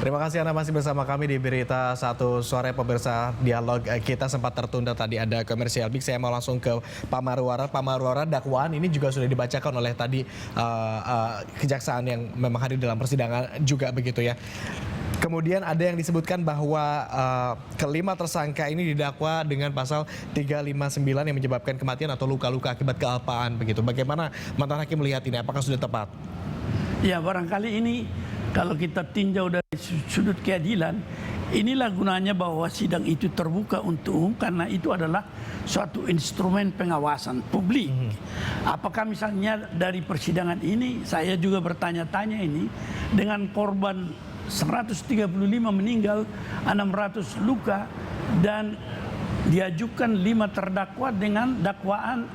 Terima kasih Anda masih bersama kami di Berita Satu Sore. Pemirsa, dialog kita sempat tertunda tadi, ada komersial break. Saya mau langsung ke Pak Marwara. Pak Marwara, dakwaan ini juga sudah dibacakan oleh tadi kejaksaan yang memang hadir dalam persidangan juga begitu ya. Kemudian ada yang disebutkan bahwa kelima tersangka ini didakwa dengan pasal 359 yang menyebabkan kematian atau luka-luka akibat kealpaan begitu. Bagaimana mantan hakim melihat ini? Apakah sudah tepat? Ya, barangkali ini kalau kita tinjau dari sudut keadilan, inilah gunanya bahwa sidang itu terbuka untuk umum karena itu adalah suatu instrumen pengawasan publik. Apakah misalnya dari persidangan ini, saya juga bertanya-tanya ini, dengan korban 135 meninggal, 600 luka, dan diajukan 5 terdakwa dengan dakwaan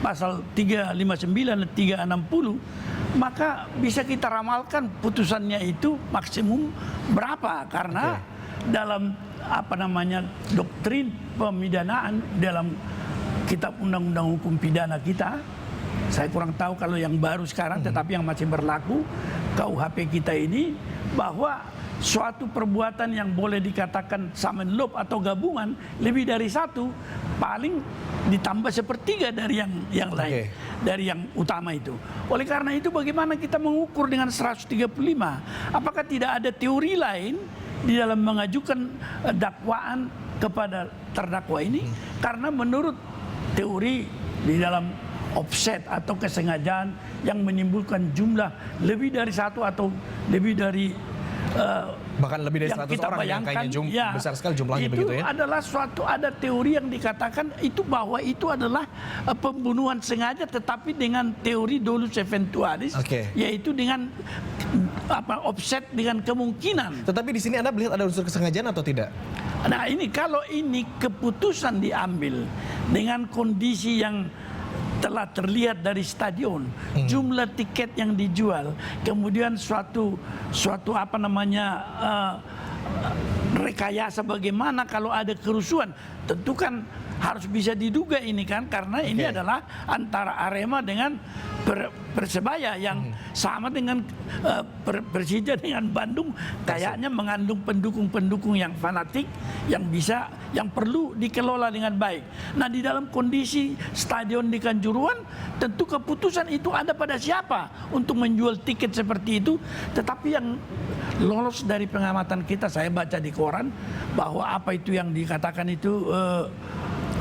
pasal 359 dan 360, maka bisa kita ramalkan putusannya itu maksimum berapa, karena dalam doktrin pemidanaan dalam kitab undang-undang hukum pidana kita, saya kurang tahu kalau yang baru sekarang, tetapi yang masih berlaku KUHP kita ini, bahwa suatu perbuatan yang boleh dikatakan samenlob atau gabungan lebih dari satu, paling ditambah sepertiga dari yang lain, dari yang utama itu. Oleh karena itu, bagaimana kita mengukur dengan 135? Apakah tidak ada teori lain di dalam mengajukan dakwaan kepada terdakwa ini? Karena menurut teori di dalam offset atau kesengajaan yang menimbulkan jumlah lebih dari satu atau lebih dari bahkan lebih dari 100 orang yang kayaknya besar sekali jumlahnya itu begitu ya. Adalah ada teori yang dikatakan itu bahwa itu adalah pembunuhan sengaja, tetapi dengan teori dolus eventualis, yaitu dengan offset dengan kemungkinan. Tetapi di sini Anda melihat ada unsur kesengajaan atau tidak? Nah, ini kalau ini keputusan diambil dengan kondisi yang telah terlihat dari stadion, jumlah tiket yang dijual, kemudian suatu rekayasa bagaimana kalau ada kerusuhan, tentu kan harus bisa diduga ini kan, karena ini adalah antara Arema dengan Persebaya yang sama dengan Persija dengan Bandung, kayaknya mengandung pendukung-pendukung yang fanatik yang perlu dikelola dengan baik. Nah, di dalam kondisi stadion di Kanjuruhan, tentu keputusan itu ada pada siapa untuk menjual tiket seperti itu. Tetapi yang lolos dari pengamatan kita, saya baca di koran bahwa apa itu yang dikatakan itu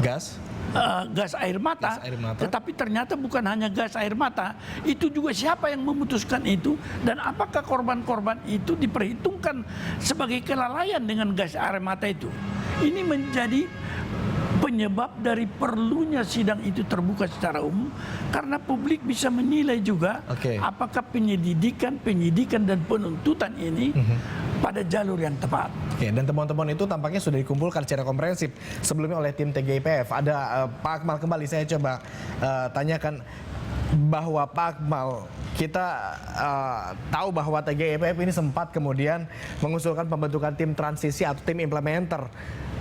gas air mata, tetapi ternyata bukan hanya gas air mata, itu juga siapa yang memutuskan itu, dan apakah korban-korban itu diperhitungkan sebagai kelalaian dengan gas air mata itu. Ini menjadi penyebab dari perlunya sidang itu terbuka secara umum, karena publik bisa menilai juga apakah penyidikan dan penuntutan ini pada jalur yang tepat. Dan temuan-temuan itu tampaknya sudah dikumpulkan secara komprehensif sebelumnya oleh tim TGIPF. Ada Pak Akmal kembali, saya coba tanyakan bahwa Pak Akmal, kita tahu bahwa TGIPF ini sempat kemudian mengusulkan pembentukan tim transisi atau tim implementer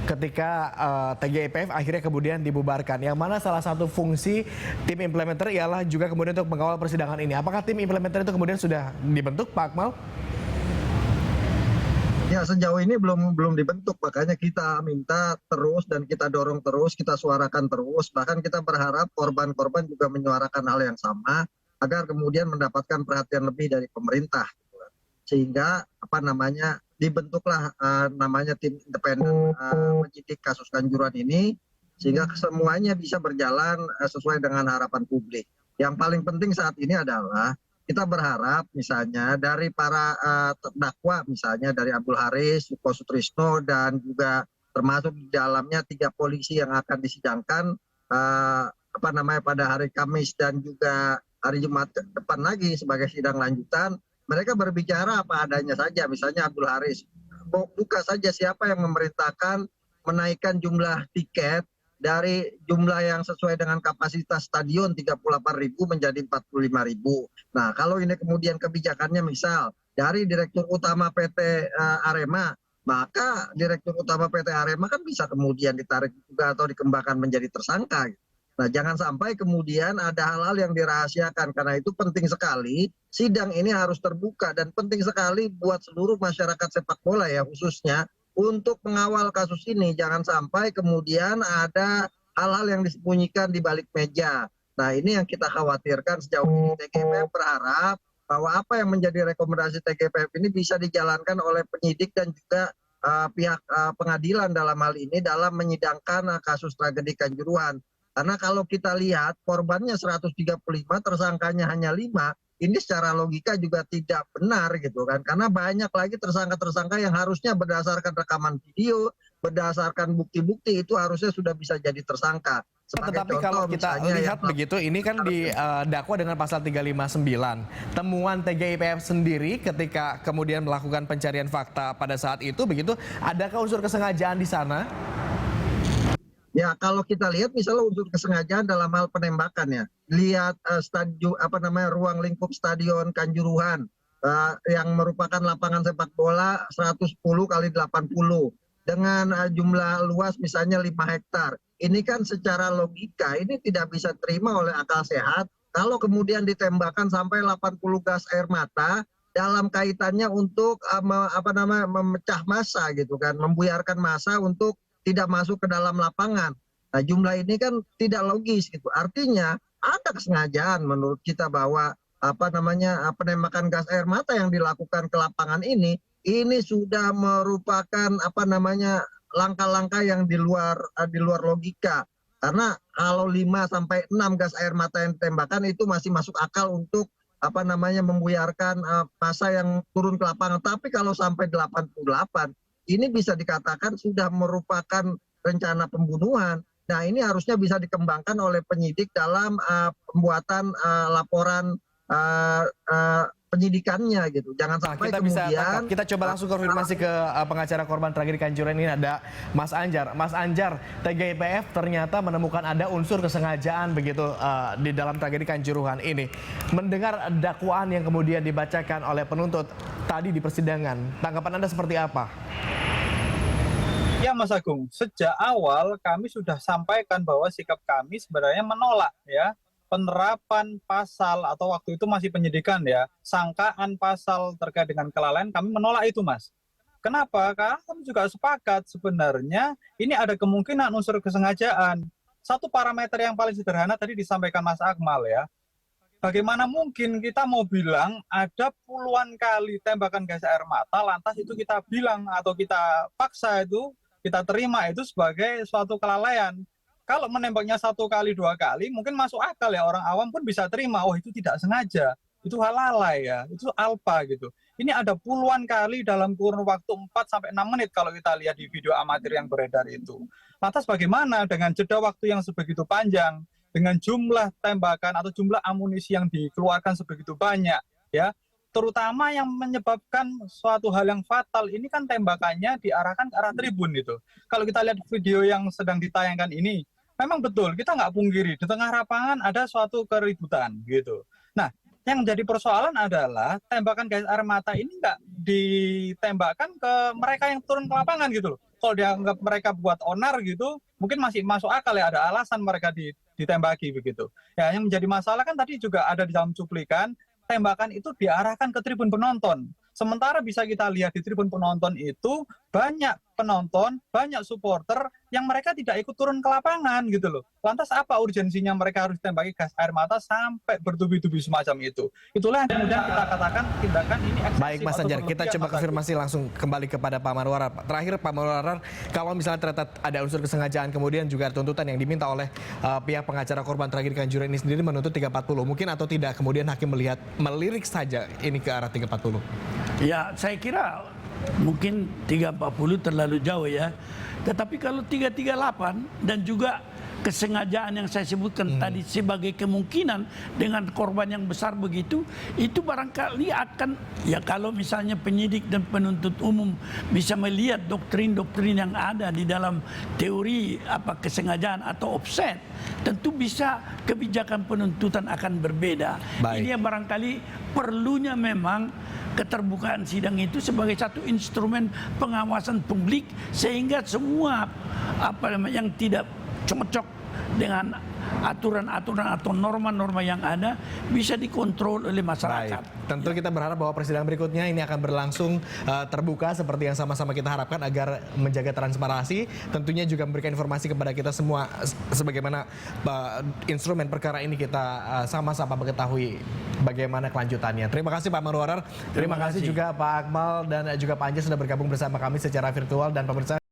ketika TGIPF akhirnya kemudian dibubarkan. Yang mana salah satu fungsi tim implementer ialah juga kemudian untuk mengawal persidangan ini. Apakah tim implementer itu kemudian sudah dibentuk, Pak Akmal? Ya, sejauh ini belum dibentuk, makanya kita minta terus dan kita dorong terus, kita suarakan terus, bahkan kita berharap korban-korban juga menyuarakan hal yang sama agar kemudian mendapatkan perhatian lebih dari pemerintah, sehingga dibentuklah namanya tim independen penyidik kasus Kanjuruhan ini, sehingga semuanya bisa berjalan sesuai dengan harapan publik. Yang paling penting saat ini adalah kita berharap misalnya dari para terdakwa, misalnya dari Abdul Haris, Suko Sutrisno, dan juga termasuk di dalamnya 3 polisi yang akan disidangkan pada hari Kamis dan juga hari Jumat depan lagi sebagai sidang lanjutan. Mereka berbicara apa adanya saja, misalnya Abdul Haris buka saja siapa yang memerintahkan menaikkan jumlah tiket dari jumlah yang sesuai dengan kapasitas stadion 38.000 menjadi 45.000. Nah, kalau ini kemudian kebijakannya misal dari Direktur Utama PT Arema, maka Direktur Utama PT Arema kan bisa kemudian ditarik juga atau dikembangkan menjadi tersangka. Nah, jangan sampai kemudian ada hal-hal yang dirahasiakan, karena itu penting sekali sidang ini harus terbuka dan penting sekali buat seluruh masyarakat sepak bola ya khususnya untuk mengawal kasus ini. Jangan sampai kemudian ada hal-hal yang disembunyikan di balik meja. Nah ini yang kita khawatirkan sejauh ini. TGIPF berharap bahwa apa yang menjadi rekomendasi TGIPF ini bisa dijalankan oleh penyidik dan juga pihak pengadilan dalam hal ini dalam menyidangkan kasus tragedi Kanjuruhan. Karena kalau kita lihat korbannya 135, tersangkanya hanya 5, ini secara logika juga tidak benar gitu kan. Karena banyak lagi tersangka-tersangka yang harusnya berdasarkan rekaman video, berdasarkan bukti-bukti itu harusnya sudah bisa jadi tersangka. Tetapi kalau kita lihat begitu, ini kan didakwa dengan pasal 359. Temuan TGIPF sendiri ketika kemudian melakukan pencarian fakta pada saat itu begitu, adakah unsur kesengajaan di sana? Ya kalau kita lihat misalnya unsur kesengajaan dalam hal penembakan ya, lihat stadion ruang lingkup stadion Kanjuruhan yang merupakan lapangan sepak bola 110 kali 80 dengan jumlah luas misalnya 5 hektar. Ini kan secara logika ini tidak bisa terima oleh akal sehat kalau kemudian ditembakkan sampai 80 gas air mata dalam kaitannya untuk memecah massa gitu kan, membuyarkan massa untuk tidak masuk ke dalam lapangan. Nah jumlah ini kan tidak logis gitu. Artinya ada kesengajaan menurut kita bahwa penembakan gas air mata yang dilakukan ke lapangan ini sudah merupakan langkah-langkah yang di luar logika. Karena kalau 5 sampai 6 gas air mata yang ditembakkan itu masih masuk akal untuk membuyarkan massa yang turun ke lapangan. Tapi kalau sampai 88 ini bisa dikatakan sudah merupakan rencana pembunuhan. Nah ini harusnya bisa dikembangkan oleh penyidik dalam pembuatan laporan penyidikannya gitu. Jangan sampai kita coba langsung konfirmasi ke pengacara korban tragedi Kanjuruhan ini, ada Mas Anjar. Mas Anjar, TGIPF ternyata menemukan ada unsur kesengajaan begitu di dalam tragedi Kanjuruhan ini. Mendengar dakwaan yang kemudian dibacakan oleh penuntut tadi di persidangan, tanggapan Anda seperti apa? Ya Mas Agung, sejak awal kami sudah sampaikan bahwa sikap kami sebenarnya menolak ya penerapan pasal atau waktu itu masih penyidikan ya, sangkaan pasal terkait dengan kelalaian, kami menolak itu Mas. Kenapa? Karena kami juga sepakat sebenarnya ini ada kemungkinan unsur kesengajaan. Satu parameter yang paling sederhana tadi disampaikan Mas Akmal ya. Bagaimana mungkin kita mau bilang ada puluhan kali tembakan gas air mata, lantas itu kita bilang atau kita paksa itu, kita terima itu sebagai suatu kelalaian. Kalau menembaknya 1 kali 2 kali mungkin masuk akal ya, orang awam pun bisa terima, oh itu tidak sengaja, itu hal lalai ya, itu alpa gitu. Ini ada puluhan kali dalam kurun waktu 4-6 menit kalau kita lihat di video amatir yang beredar itu. Lantas bagaimana dengan jeda waktu yang sebegitu panjang, dengan jumlah tembakan atau jumlah amunisi yang dikeluarkan sebegitu banyak ya, terutama yang menyebabkan suatu hal yang fatal ini kan tembakannya diarahkan ke arah tribun itu. Kalau kita lihat video yang sedang ditayangkan ini, memang betul kita nggak pungkiri di tengah lapangan ada suatu keributan gitu. Nah, yang jadi persoalan adalah tembakan gas air mata ini nggak ditembakkan ke mereka yang turun ke lapangan gitu loh. Kalau dianggap mereka buat onar gitu, mungkin masih masuk akal ya, ada alasan mereka ditembaki begitu. Ya, yang menjadi masalah kan tadi juga ada di dalam cuplikan, tembakan itu diarahkan ke tribun penonton. Sementara bisa kita lihat di tribun penonton itu banyak penonton, banyak supporter yang mereka tidak ikut turun ke lapangan gitu loh. Lantas apa urgensinya mereka harus tembaki gas air mata sampai bertubi-tubi semacam itu? Itulah yang kemudian kita katakan tindakan ini eksesif. Baik Mas Anjar, kita coba konfirmasi langsung kembali kepada Pak Marwarar. Terakhir Pak Marwarar, kalau misalnya ternyata ada unsur kesengajaan kemudian juga tuntutan yang diminta oleh pihak pengacara korban tragedi Kanjuruhan ini sendiri menuntut 340, mungkin atau tidak kemudian hakim melirik saja ini ke arah 340? Ya, saya kira mungkin 340 terlalu jauh ya. Tetapi kalau 338 dan juga kesengajaan yang saya sebutkan tadi sebagai kemungkinan dengan korban yang besar begitu, itu barangkali akan, ya kalau misalnya penyidik dan penuntut umum bisa melihat doktrin-doktrin yang ada di dalam teori kesengajaan atau offset, tentu bisa kebijakan penuntutan akan berbeda. Baik. Ini yang barangkali perlunya memang keterbukaan sidang itu sebagai satu instrumen pengawasan publik sehingga semua yang tidak cocok dengan aturan-aturan atau norma-norma yang ada bisa dikontrol oleh masyarakat. Baik. Tentu kita berharap bahwa persidangan berikutnya ini akan berlangsung terbuka seperti yang sama-sama kita harapkan agar menjaga transparansi. Tentunya juga memberikan informasi kepada kita semua sebagaimana instrumen perkara ini kita sama-sama mengetahui bagaimana kelanjutannya. Terima kasih Pak Marwarar. Terima kasih juga Pak Akmal dan juga Pak Anjas sudah bergabung bersama kami secara virtual dan pemirsa.